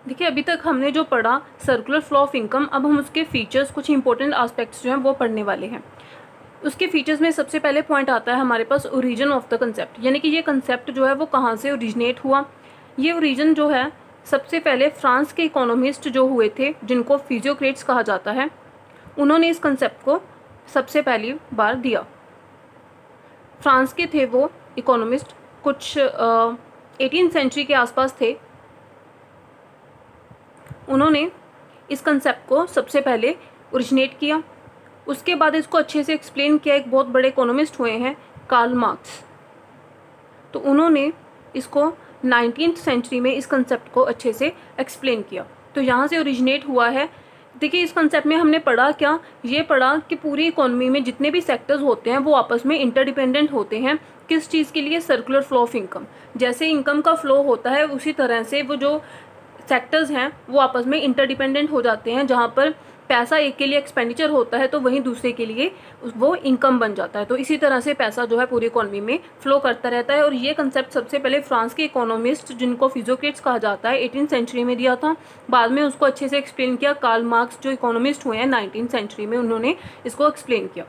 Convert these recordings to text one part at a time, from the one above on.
देखिए अभी तक हमने जो पढ़ा सर्कुलर फ्लो ऑफ इनकम, अब हम उसके फीचर्स, कुछ इंपॉर्टेंट एस्पेक्ट्स जो हैं वो पढ़ने वाले हैं। उसके फीचर्स में सबसे पहले पॉइंट आता है हमारे पास ओरिजिन ऑफ द कंसेप्ट, यानी कि ये कंसेप्ट जो है वो कहाँ से ओरिजिनेट हुआ। ये ओरिजिन जो है सबसे पहले फ्रांस के इकोनॉमिस्ट जो हुए थे, जिनको फिजियोक्रेट्स कहा जाता है, उन्होंने इस कंसेप्ट को सबसे पहली बार दिया। फ्रांस के थे वो इकोनॉमिस्ट, कुछ 18th सेंचुरी के आसपास थे। उन्होंने इस कंसेप्ट को सबसे पहले ओरिजिनेट किया। उसके बाद इसको अच्छे से एक्सप्लेन किया एक बहुत बड़े इकोनॉमिस्ट हुए हैं, कार्ल मार्क्स। तो उन्होंने इसको 19th सेंचुरी में इस कंसेप्ट को अच्छे से एक्सप्लेन किया। तो यहाँ से ओरिजिनेट हुआ है। देखिए इस कंसेप्ट में हमने पढ़ा क्या, ये पढ़ा कि पूरी इकोनॉमी में जितने भी सेक्टर्स होते हैं वो आपस में इंटरडिपेंडेंट होते हैं। किस चीज़ के लिए? Circular flow of income. जैसे इनकम का फ्लो होता है उसी तरह से वो जो सेक्टर्स हैं वो आपस में इंटरडिपेंडेंट हो जाते हैं। जहाँ पर पैसा एक के लिए एक्सपेंडिचर होता है तो वहीं दूसरे के लिए वो इनकम बन जाता है। तो इसी तरह से पैसा जो है पूरी इकोनॉमी में फ्लो करता रहता है। और ये कंसेप्ट सबसे पहले फ्रांस के इकोनॉमिस्ट, जिनको फिजियोक्रेट्स कहा जाता है, 18th सेंचुरी में दिया था। बाद में उसको अच्छे से एक्सप्लेन किया कार्ल मार्क्स, जो इकोनॉमिस्ट हुए हैं 19th सेंचुरी में, उन्होंने इसको एक्सप्लेन किया।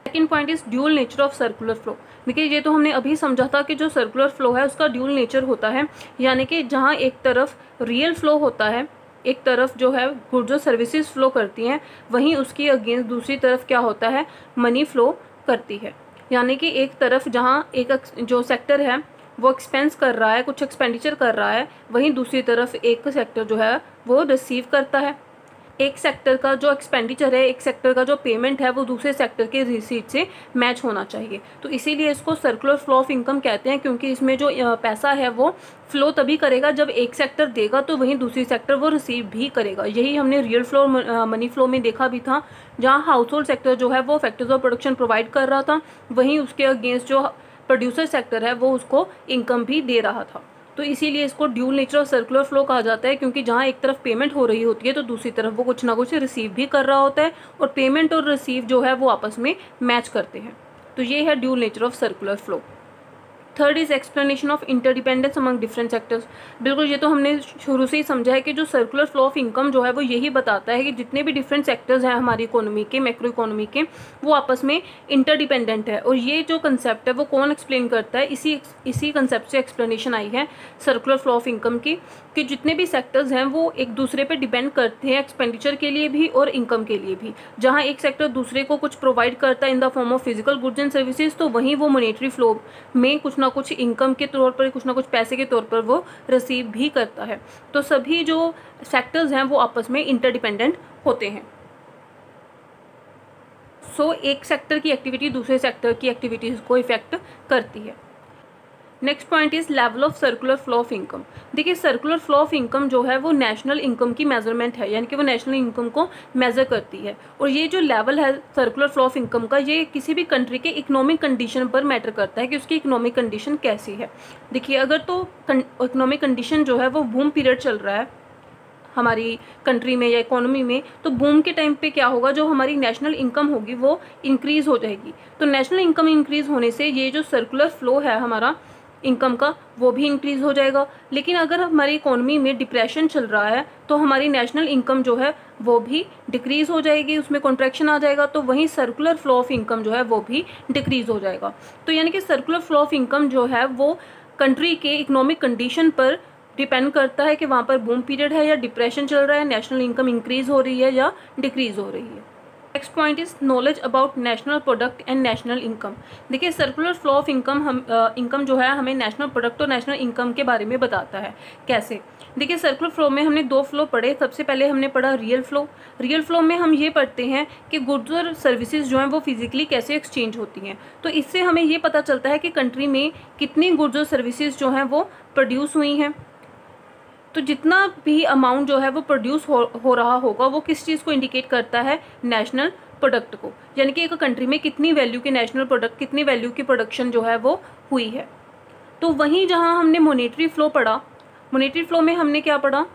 Second point is dual nature of circular flow. देखिए ये तो हमने अभी समझा था कि जो सर्कुलर फ्लो है उसका ड्यूअल नेचर होता है, यानी कि जहाँ एक तरफ रियल फ्लो होता है, एक तरफ जो है गुड्स और सर्विसेज फ्लो करती हैं, वहीं उसकी अगेंस्ट दूसरी तरफ क्या होता है, मनी फ्लो करती है। यानी कि एक तरफ जहाँ एक जो सेक्टर है वो एक्सपेंस कर रहा है, कुछ एक्सपेंडिचर कर रहा है, वहीं दूसरी तरफ एक सेक्टर जो है वो रिसीव करता है। एक सेक्टर का जो एक्सपेंडिचर है, एक सेक्टर का जो पेमेंट है, वो दूसरे सेक्टर के रिसीट से मैच होना चाहिए। तो इसीलिए इसको सर्कुलर फ्लो ऑफ इनकम कहते हैं, क्योंकि इसमें जो पैसा है वो फ्लो तभी करेगा जब एक सेक्टर देगा तो वहीं दूसरी सेक्टर वो रिसीव भी करेगा। यही हमने रियल फ्लो मनी फ्लो में देखा भी था, जहाँ हाउस होल्ड सेक्टर जो है वो फैक्टर्स ऑफ प्रोडक्शन प्रोवाइड कर रहा था, वहीं उसके अगेंस्ट जो प्रोड्यूसर सेक्टर है वो उसको इनकम भी दे रहा था। तो इसीलिए इसको dual nature of circular flow कहा जाता है, क्योंकि जहाँ एक तरफ पेमेंट हो रही होती है तो दूसरी तरफ वो कुछ ना कुछ रिसीव भी कर रहा होता है, और पेमेंट और रिसीव जो है वो आपस में मैच करते हैं। तो ये है dual nature of circular flow. Third is explanation of interdependence among different sectors. बिल्कुल ये तो हमने शुरू से ही समझा है कि जो सर्कुलर फ्लो ऑफ इनकम जो है वो यही बताता है कि जितने भी डिफरेंट सेक्टर्स हैं हमारी इकोनॉमी के, मैक्रो इकोनॉमी के, वो आपस में इंटरडिपेंडेंट है। और ये जो कंसेप्ट है वो कौन एक्सप्लेन करता है? इसी कंसेप्ट से एक्सप्लेनेशन आई है सर्कुलर फ्लो ऑफ इनकम की, कि जितने भी सेक्टर्स हैं वो एक दूसरे पे डिपेंड करते हैं, एक्सपेंडिचर के लिए भी और इनकम के लिए भी। जहाँ एक सेक्टर दूसरे को कुछ प्रोवाइड करता है इन the form of physical goods and services, तो वहीं वो मॉनेटरी फ्लो में कुछ ना कुछ इनकम के तौर पर, कुछ ना कुछ पैसे के तौर पर वो रिसीव भी करता है। तो सभी जो सेक्टर्स हैं वो आपस में इंटरडिपेंडेंट होते हैं। एक सेक्टर की एक्टिविटी दूसरे सेक्टर की एक्टिविटीज को इफेक्ट करती है। Next point is level of circular flow of income. देखिए सर्कुलर फ्लो ऑफ इनकम जो है वो नेशनल इनकम की मेजरमेंट है, यानी कि वो नेशनल इनकम को मेजर करती है। और ये जो लेवल है सर्कुलर फ्लो ऑफ इनकम का, ये किसी भी कंट्री के इकोनॉमिक कंडीशन पर मैटर करता है कि उसकी इकोनॉमिक कंडीशन कैसी है। देखिए अगर तो इकोनॉमिक कंडीशन जो है वो बूम पीरियड चल रहा है हमारी कंट्री में या इकोनॉमी में, तो बूम के टाइम पे क्या होगा, जो हमारी नेशनल इनकम होगी वो इंक्रीज हो जाएगी। तो नेशनल इनकम इंक्रीज होने से ये जो सर्कुलर फ्लो है हमारा इनकम का वो भी इंक्रीज हो जाएगा। लेकिन अगर हमारी इकोनॉमी में डिप्रेशन चल रहा है तो हमारी नेशनल इनकम जो है वो भी डिक्रीज हो जाएगी, उसमें कॉन्ट्रैक्शन आ जाएगा, तो वहीं सर्कुलर फ्लो ऑफ इनकम जो है वो भी डिक्रीज हो जाएगा। तो यानी कि सर्कुलर फ्लो ऑफ इनकम जो है वो कंट्री के इकोनॉमिक कंडीशन पर डिपेंड करता है कि वहाँ पर बूम पीरियड है या डिप्रेशन चल रहा है, नेशनल इनकम इंक्रीज हो रही है या डिक्रीज हो रही है। Next point is knowledge about national product and national income. देखिए सर्कुलर फ्लो ऑफ इनकम जो है हमें नेशनल प्रोडक्ट और नेशनल इनकम के बारे में बताता है। कैसे? देखिए सर्कुलर फ्लो में हमने दो फ्लो पढ़े। सबसे पहले हमने पढ़ा रियल फ्लो। रियल फ्लो में हम ये पढ़ते हैं कि गुड्स और सर्विसेज जो हैं वो फिजिकली कैसे एक्सचेंज होती हैं। तो इससे हमें ये पता चलता है कि कंट्री में कितनी गुड्स और सर्विसेज जो हैं वो प्रोड्यूस हुई हैं। तो जितना भी अमाउंट जो है वो प्रोड्यूस हो रहा होगा वो किस चीज़ को इंडिकेट करता है? नेशनल प्रोडक्ट को। यानी कि एक कंट्री में कितनी वैल्यू के नेशनल प्रोडक्ट, कितनी वैल्यू की प्रोडक्शन जो है वो हुई है। तो वहीं जहाँ हमने मॉनेटरी फ्लो पढ़ा, मॉनेटरी फ्लो में हमने क्या पढ़ा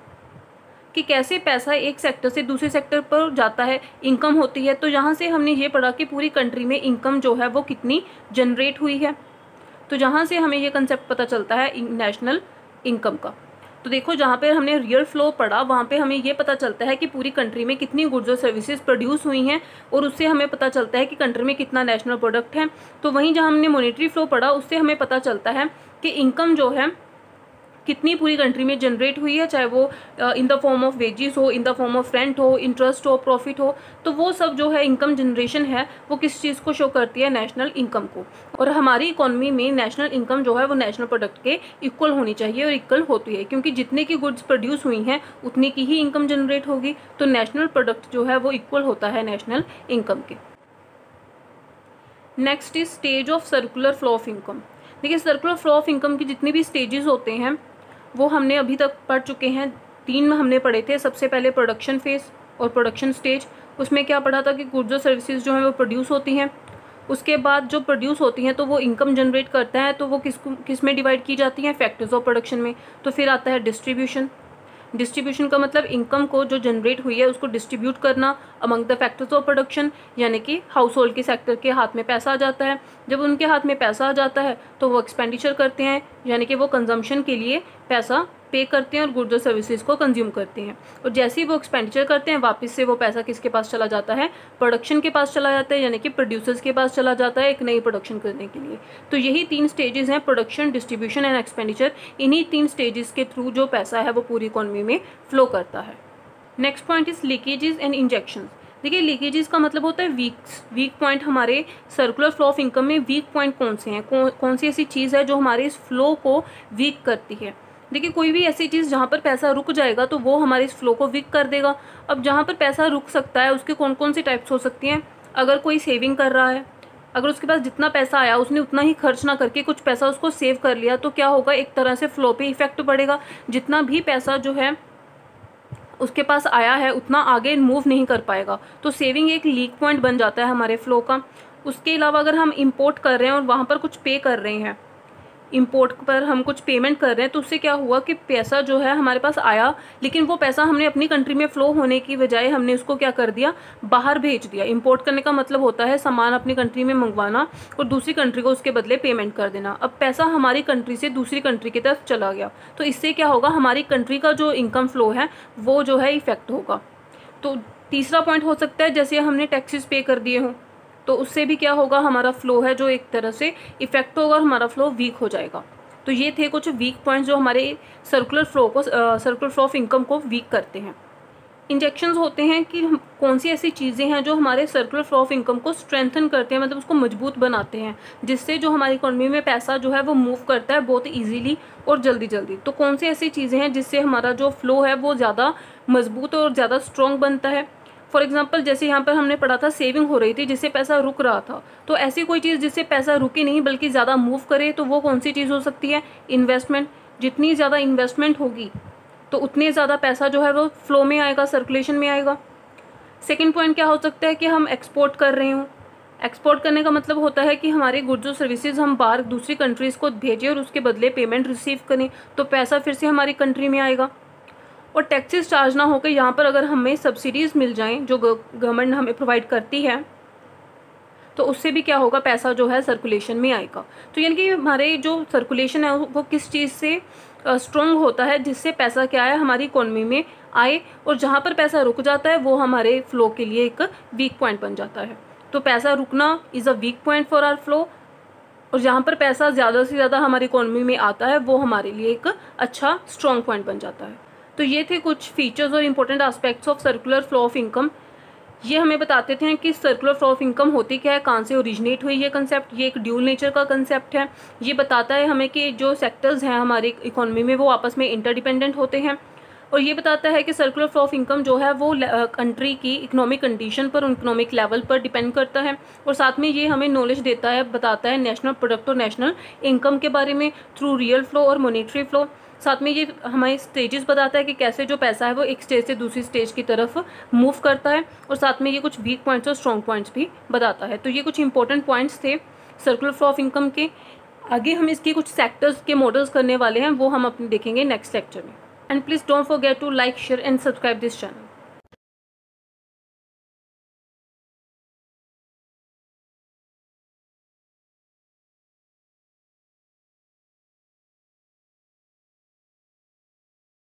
कि कैसे पैसा एक सेक्टर से दूसरे सेक्टर पर जाता है, इनकम होती है। तो यहाँ से हमने ये पढ़ा कि पूरी कंट्री में इनकम जो है वो कितनी जनरेट हुई है। तो जहाँ से हमें ये कंसेप्ट पता चलता है नेशनल इनकम का। तो देखो जहाँ पे हमने रियल फ्लो पढ़ा वहाँ पे हमें ये पता चलता है कि पूरी कंट्री में कितनी गुड्स और सर्विसेज प्रोड्यूस हुई हैं, और उससे हमें पता चलता है कि कंट्री में कितना नेशनल प्रोडक्ट है। तो वहीं जहाँ हमने मॉनेटरी फ्लो पढ़ा उससे हमें पता चलता है कि इनकम जो है कितनी पूरी कंट्री में जनरेट हुई है, चाहे वो in the form of wages हो, in the form of rent हो, इंटरेस्ट हो, प्रॉफिट हो। तो वो सब जो है इनकम जनरेशन है वो किस चीज़ को शो करती है, नेशनल इनकम को। और हमारी इकोनॉमी में नेशनल इनकम जो है वो नेशनल प्रोडक्ट के इक्वल होनी चाहिए, और इक्वल होती है क्योंकि जितने की गुड्स प्रोड्यूस हुई हैं उतनी की ही इनकम जनरेट होगी। तो नेशनल प्रोडक्ट जो है वो इक्वल होता है नेशनल इनकम के। Next is stage of circular flow of income. देखिए सर्कुलर फ्लो ऑफ इनकम की जितनी भी स्टेजेस होते हैं वो हमने अभी तक पढ़ चुके हैं। 3 हमने पढ़े थे। सबसे पहले प्रोडक्शन फेज और प्रोडक्शन स्टेज। उसमें क्या पढ़ा था कि गुड्स और सर्विसेज जो हैं वो प्रोड्यूस होती हैं। उसके बाद जो प्रोड्यूस होती हैं तो वो इनकम जनरेट करता है, तो वो किस में डिवाइड की जाती हैं, फैक्टर्स ऑफ प्रोडक्शन में। तो फिर आता है डिस्ट्रीब्यूशन। डिस्ट्रीब्यूशन का मतलब इनकम को जो जनरेट हुई है उसको डिस्ट्रीब्यूट करना among the factors of production, यानी कि हाउस होल्ड के सेक्टर के हाथ में पैसा आ जाता है। जब उनके हाथ में पैसा आ जाता है तो वो एक्सपेंडिचर करते हैं, यानी कि वो कंजम्पशन के लिए पैसा पे करते हैं और गुड्स और सर्विसेज को कंज्यूम करते हैं। और जैसे ही वो एक्सपेंडिचर करते हैं वापस से वो पैसा किसके पास चला जाता है, प्रोडक्शन के पास चला जाता है, यानी कि प्रोड्यूसर्स के पास चला जाता है एक नई प्रोडक्शन करने के लिए। तो यही 3 स्टेजेस हैं, प्रोडक्शन, डिस्ट्रीब्यूशन एंड एक्सपेंडिचर। इन्हीं 3 स्टेजेस के थ्रू जो पैसा है वो पूरी इकोनॉमी में फ्लो करता है। Next point is leakages and injections. देखिए लीकेजेस का मतलब होता है वीक पॉइंट। हमारे सर्कुलर फ्लो ऑफ इनकम में वीक पॉइंट कौन से हैं, कौन सी ऐसी चीज़ है जो हमारे इस फ्लो को वीक करती है। देखिए कोई भी ऐसी चीज़ जहाँ पर पैसा रुक जाएगा तो वो हमारे इस फ्लो को वीक कर देगा। अब जहाँ पर पैसा रुक सकता है उसके कौन कौन सी टाइप्स हो सकती हैं। अगर कोई सेविंग कर रहा है, अगर उसके पास जितना पैसा आया उसने उतना ही खर्च ना करके कुछ पैसा उसको सेव कर लिया, तो क्या होगा, एक तरह से फ्लो पे इफेक्ट पड़ेगा। जितना भी पैसा जो है उसके पास आया है उतना आगे मूव नहीं कर पाएगा। तो सेविंग एक लीक पॉइंट बन जाता है हमारे फ्लो का। उसके अलावा अगर हम इंपोर्ट कर रहे हैं और वहाँ पर कुछ पे कर रहे हैं, इंपोर्ट पर हम कुछ पेमेंट कर रहे हैं, तो उससे क्या हुआ कि पैसा जो है हमारे पास आया, लेकिन वो पैसा हमने अपनी कंट्री में फ्लो होने की बजाय हमने उसको क्या कर दिया, बाहर भेज दिया। इंपोर्ट करने का मतलब होता है सामान अपनी कंट्री में मंगवाना और दूसरी कंट्री को उसके बदले पेमेंट कर देना। अब पैसा हमारी कंट्री से दूसरी कंट्री की तरफ चला गया, तो इससे क्या होगा, हमारी कंट्री का जो इनकम फ्लो है वो जो है इफेक्ट होगा। तो तीसरा पॉइंट हो सकता है जैसे हमने टैक्सेस पे कर दिए हों, तो उससे भी क्या होगा, हमारा फ्लो है जो एक तरह से इफेक्ट होगा और हमारा फ्लो वीक हो जाएगा। तो ये थे कुछ वीक पॉइंट्स जो हमारे सर्कुलर फ्लो ऑफ इनकम को वीक करते हैं। इंजेक्शंस होते हैं कि कौन सी ऐसी चीज़ें हैं जो हमारे सर्कुलर फ्लो ऑफ इनकम को स्ट्रेंथन करते हैं, मतलब उसको मजबूत बनाते हैं, जिससे जो हमारी इकोनॉमी में पैसा जो है वो मूव करता है बहुत ईजीली और जल्दी जल्दी। तो कौन सी ऐसी चीज़ें हैं जिससे हमारा जो फ्लो है वो ज़्यादा मजबूत और ज़्यादा स्ट्रॉन्ग बनता है। फॉर एग्जाम्पल जैसे यहाँ पर हमने पढ़ा था सेविंग हो रही थी जिससे पैसा रुक रहा था, तो ऐसी कोई चीज़ जिससे पैसा रुके नहीं बल्कि ज़्यादा मूव करे, तो वो कौन सी चीज़ हो सकती है, इन्वेस्टमेंट। जितनी ज़्यादा इन्वेस्टमेंट होगी तो उतने ज़्यादा पैसा जो है वो फ्लो में आएगा, सर्कुलेशन में आएगा। सेकेंड पॉइंट क्या हो सकता है कि हम एक्सपोर्ट कर रहे हों। एक्सपोर्ट करने का मतलब होता है कि हमारे गुड्स और सर्विसेज हम बाहर दूसरी कंट्रीज़ को भेजें और उसके बदले पेमेंट रिसीव करें, तो पैसा फिर से हमारी कंट्री में आएगा। और टैक्सेस चार्ज ना होकर यहाँ पर अगर हमें सब्सिडीज़ मिल जाएं जो गवर्नमेंट हमें प्रोवाइड करती है, तो उससे भी क्या होगा, पैसा जो है सर्कुलेशन में आएगा। तो यानी कि हमारे जो सर्कुलेशन है वो किस चीज़ से स्ट्रॉन्ग होता है, जिससे पैसा क्या है हमारी इकोनॉमी में आए, और जहाँ पर पैसा रुक जाता है वो हमारे फ्लो के लिए एक वीक पॉइंट बन जाता है। तो पैसा रुकना is a weak point for our flow, और जहाँ पर पैसा ज़्यादा से ज़्यादा हमारी इकोनॉमी में आता है वो हमारे लिए एक अच्छा स्ट्रॉन्ग पॉइंट बन जाता है। तो ये थे कुछ फीचर्स और important aspects of circular flow of income. ये हमें बताते थे कि सर्कुलर फ्लो ऑफ इनकम होती क्या है, कहाँ से ओरिजिनेट हुई ये कंसेप्ट। ये एक ड्यूल नेचर का कंसेप्ट है। ये बताता है हमें कि जो सेक्टर्स हैं हमारी इकोनॉमी में वो आपस में इंटरडिपेंडेंट होते हैं, और ये बताता है कि सर्कुलर फ्लो ऑफ इनकम जो है वो कंट्री की इकोनॉमिक कंडीशन पर, इकोनॉमिक लेवल पर डिपेंड करता है। और साथ में ये हमें नॉलेज देता है, बताता है नेशनल प्रोडक्ट और नेशनल इनकम के बारे में थ्रू रियल फ्लो और मॉनेटरी फ्लो। साथ में ये हमें स्टेजेस बताता है कि कैसे जो पैसा है वो एक स्टेज से दूसरी स्टेज की तरफ मूव करता है, और साथ में ये कुछ वीक पॉइंट्स और स्ट्रॉन्ग पॉइंट्स भी बताता है। तो ये कुछ इंपॉर्टेंट पॉइंट्स थे सर्कुलर फ्लो ऑफ इनकम के। आगे हम इसकी कुछ सेक्टर्स के मॉडल्स करने वाले हैं, वो हम अपने देखेंगे नेक्स्ट लेक्चर में। And please don't forget to like, share and subscribe this channel.